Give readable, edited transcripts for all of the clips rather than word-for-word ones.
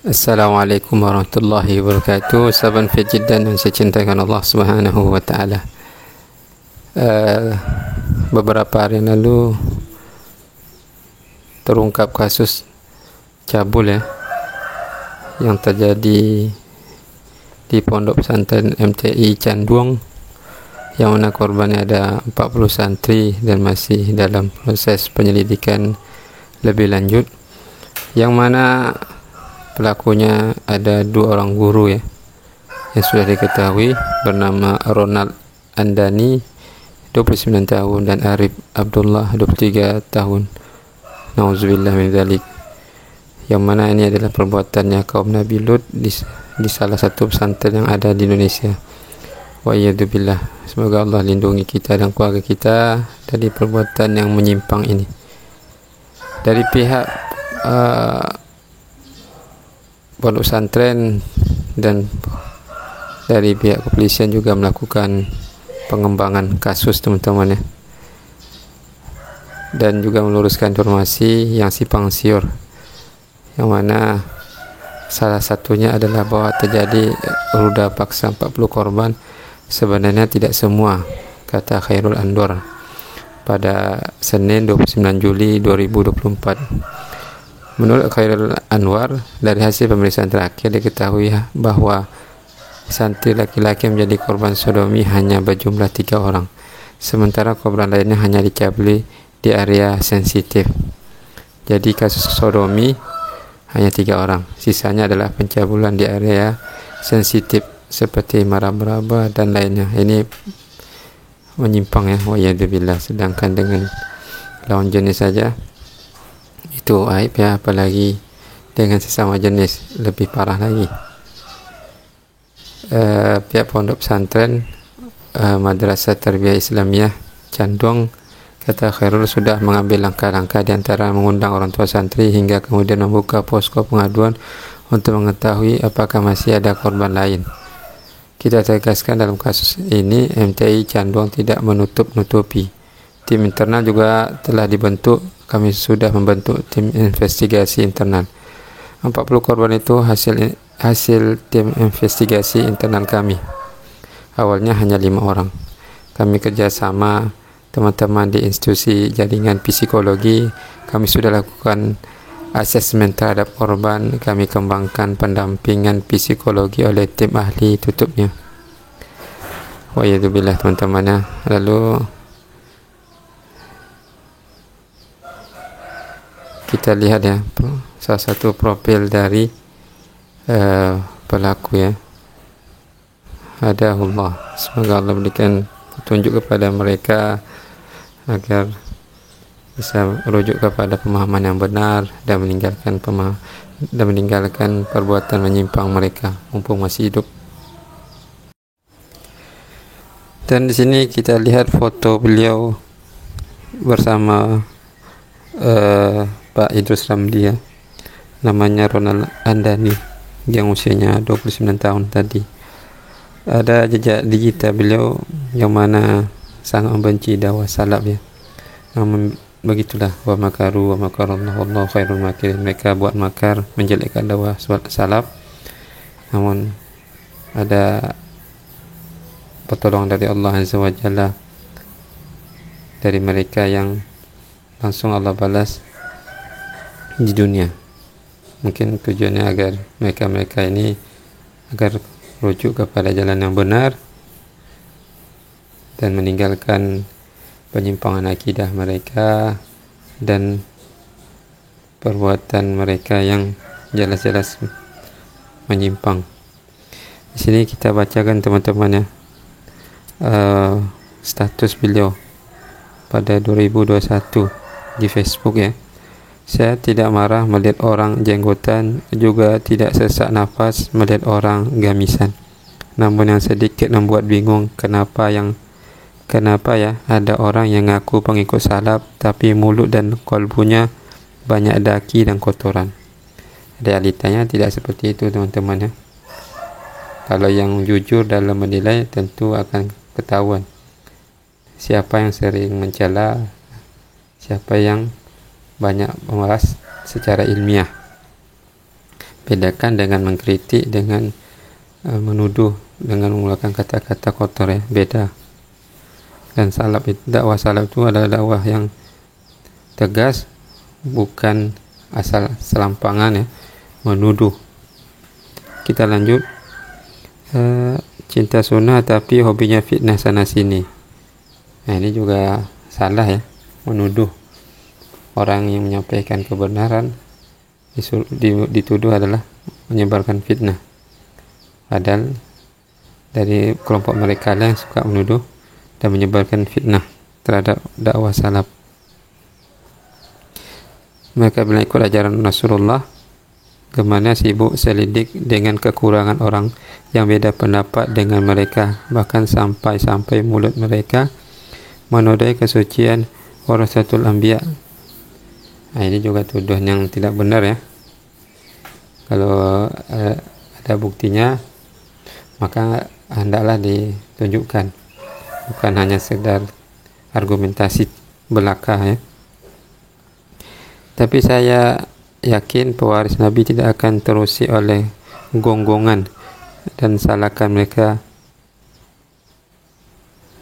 Assalamualaikum warahmatullahi wabarakatuh. Sahabat fi jiddan yang saya cintakan Allah Subhanahu wa taala. Beberapa hari lalu terungkap kasus cabul yang terjadi di Pondok Pesantren MTI Canduang, yang mana korbannya ada 40 santri dan masih dalam proses penyelidikan lebih lanjut, yang mana pelakunya ada 2 orang guru yang sudah diketahui, bernama Ronald Andani 29 tahun dan Arif Abdullah 23 tahun. Nauzubillah min dzalik. Yang mana ini adalah perbuatannya kaum Nabi Lut di salah satu pesantren yang ada di Indonesia. Wa iyadzubillah. Semoga Allah lindungi kita dan keluarga kita dari perbuatan yang menyimpang ini. Dari pihak pondok pesantren dan dari pihak kepolisian juga melakukan pengembangan kasus, teman-teman, dan juga meluruskan informasi yang simpang siur, yang mana salah satunya adalah bahwa terjadi ruda paksa 40 korban. Sebenarnya tidak semua, kata Khairul Anwar pada Senin 29 Juli 2024. Menurut Khairul Anwar, dari hasil pemeriksaan terakhir diketahui bahwa santri laki-laki yang menjadi korban sodomi hanya berjumlah 3 orang, sementara korban lainnya hanya dicabuli di area sensitif. Jadi kasus sodomi hanya 3 orang, sisanya adalah pencabulan di area sensitif seperti meraba-raba dan lainnya. Ini menyimpang wa yadzubillah. Sedangkan dengan lawan jenis saja itu aib apalagi dengan sesama jenis lebih parah lagi. Pihak pondok pesantren Madrasah Tarbiyah Islamiyah Canduang, kata Khairul, sudah mengambil langkah-langkah, di antara mengundang orang tua santri hingga kemudian membuka posko pengaduan untuk mengetahui apakah masih ada korban lain. Kita tegaskan dalam kasus ini MTI Canduang tidak menutup-nutupi. Tim internal juga telah dibentuk. Kami sudah membentuk tim investigasi internal. 40 korban itu hasil tim investigasi internal kami. Awalnya hanya 5 orang. Kami kerjasama teman-teman di institusi jaringan psikologi. Kami sudah lakukan asesmen terhadap korban. Kami kembangkan pendampingan psikologi oleh tim ahli tutupnya. Wa yadzubillah, teman-teman. Lalu kita lihat salah satu profil dari pelaku Hadahullah. Semoga Allah berikan petunjuk kepada mereka agar bisa merujuk kepada pemahaman yang benar dan meninggalkan perbuatan menyimpang mereka mumpung masih hidup. Dan di sini kita lihat foto beliau bersama Pak Idrus Ramli, namanya Ronald Andani, yang usianya 29 tahun tadi. Ada jejak digital beliau yang mana sangat membenci dakwah salaf Namun begitulah, wa makaru wa makarallahu wallahu khairul makirin. Mereka buat makar menjelekkan dakwah salaf, namun ada pertolongan dari Allah Azza wa Jalla dari mereka yang langsung Allah balas di dunia. Mungkin tujuannya agar mereka ini agar rujuk kepada jalan yang benar dan meninggalkan penyimpangan akidah mereka dan perbuatan mereka yang jelas-jelas menyimpang. Di sini kita bacakan, teman-teman, status beliau pada 2021 di Facebook. Saya tidak marah melihat orang jenggotan, juga tidak sesak nafas melihat orang gamisan. Namun yang sedikit membuat bingung, kenapa ada orang yang ngaku pengikut salaf tapi mulut dan kolbunya banyak daki dan kotoran. Realitanya tidak seperti itu, teman-teman. Kalau yang jujur dalam menilai tentu akan ketahuan siapa yang sering mencela, siapa yang banyak membahas secara ilmiah. Bedakan dengan mengkritik, dengan menuduh, dengan mengeluarkan kata-kata kotor ya, beda. Dan dakwah salaf itu adalah dakwah yang tegas, bukan asal selampangan ya, menuduh. Kita lanjut. Cinta sunnah tapi hobinya fitnah sana sini. Nah, ini juga salah ya, menuduh orang yang menyampaikan kebenaran dituduh adalah menyebarkan fitnah. Padahal dari kelompok mereka yang suka menuduh dan menyebarkan fitnah terhadap dakwah salaf. Mereka bila ikut ajaran Rasulullah, kemana sibuk selidik dengan kekurangan orang yang beda pendapat dengan mereka, bahkan sampai mulut mereka menodai kesucian warasatul anbiya. Nah, ini juga tuduhan yang tidak benar ya. Kalau ada buktinya, maka hendaklah ditunjukkan, bukan hanya sekedar argumentasi belaka ya. Tapi saya yakin pewaris Nabi tidak akan terusik oleh gonggongan dan salahkan mereka.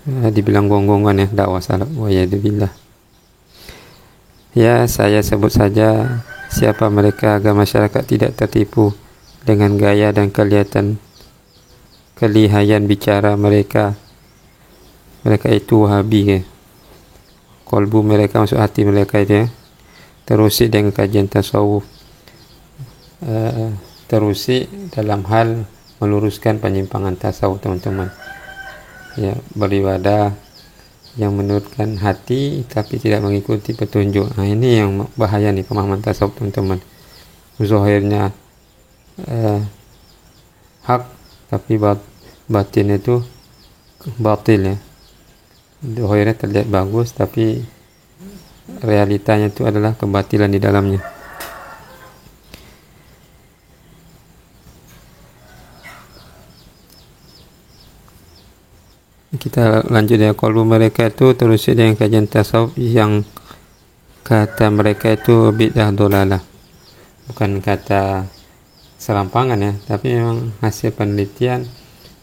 Dibilang gonggongan ya, dakwah salaf, wa'iyadzubillah. Ya, saya sebut saja siapa mereka agar masyarakat tidak tertipu dengan gaya dan kelihayan bicara mereka. Mereka itu Wahabi ya. Kolbu mereka, masuk hati mereka itu ya, terusik dengan kajian tasawuf, terusik dalam hal meluruskan penyimpangan tasawuf teman-teman ya, beribadah yang menurutkan hati tapi tidak mengikuti petunjuk. Nah, ini yang bahaya nih, pemahaman tasawuf teman-teman. Zahirnya hak tapi batin itu batil ya. Zahirnya terlihat bagus tapi realitanya itu adalah kebatilan di dalamnya. Kita lanjut ya. Kalau mereka itu terusik dengan kajian tasawuf yang kata mereka itu bid'ah dolalah, bukan kata serampangan ya, tapi memang hasil penelitian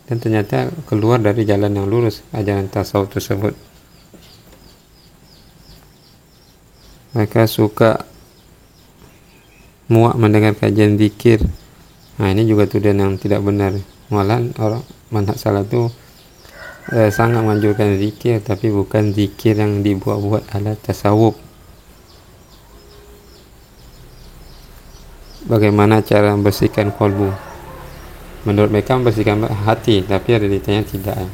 dan ternyata keluar dari jalan yang lurus ajaran tasawuf tersebut. Mereka suka muak mendengar kajian zikir. Nah, ini juga tuduhan yang tidak benar. Malahan orang manhaj salaf itu sangat menganjurkan zikir, tapi bukan zikir yang dibuat-buat ala tasawuf. Bagaimana cara membersihkan kolbu? Menurut mereka membersihkan hati, tapi realitanya tidak ya.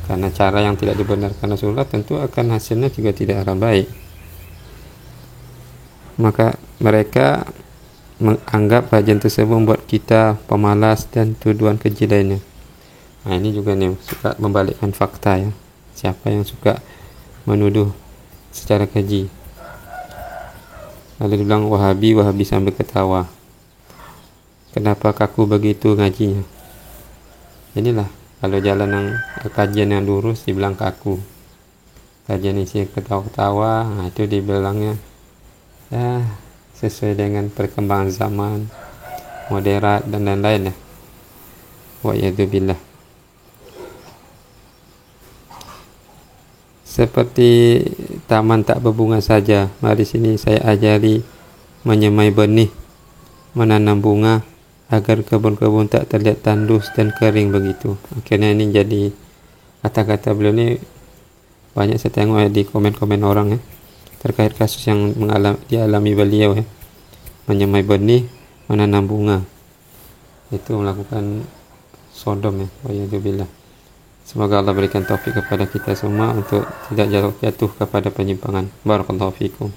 Karena cara yang tidak dibenarkan Rasulullah, tentu akan hasilnya juga tidak akan baik. Maka mereka menganggap kajian tersebut membuat kita pemalas dan tuduhan keji lainnya. Nah, ini juga nih, suka membalikkan fakta ya. Siapa yang suka menuduh secara keji? Lalu dibilang Wahabi sambil ketawa. Kenapa kaku begitu ngajinya? Inilah kalau jalan yang kajian yang lurus dibilang kaku. Kajian isi ketawa-ketawa, nah itu dibilangnya ya sesuai dengan perkembangan zaman, moderat dan lain-lain ya. Wa'iyadzubillah. Seperti taman tak berbunga saja, mari sini saya ajari menyemai benih, menanam bunga agar kebun-kebun tak terlihat tandus dan kering begitu. Akhirnya ini jadi kata-kata beliau ini banyak saya tengok di komen-komen orang ya, terkait kasus yang dialami beliau ya, menyemai benih, menanam bunga, itu melakukan sodom ya. Wa'iyadzubillah. Semoga Allah berikan taufik kepada kita semua untuk tidak jatuh kepada penyimpangan. Barakallahu fikum.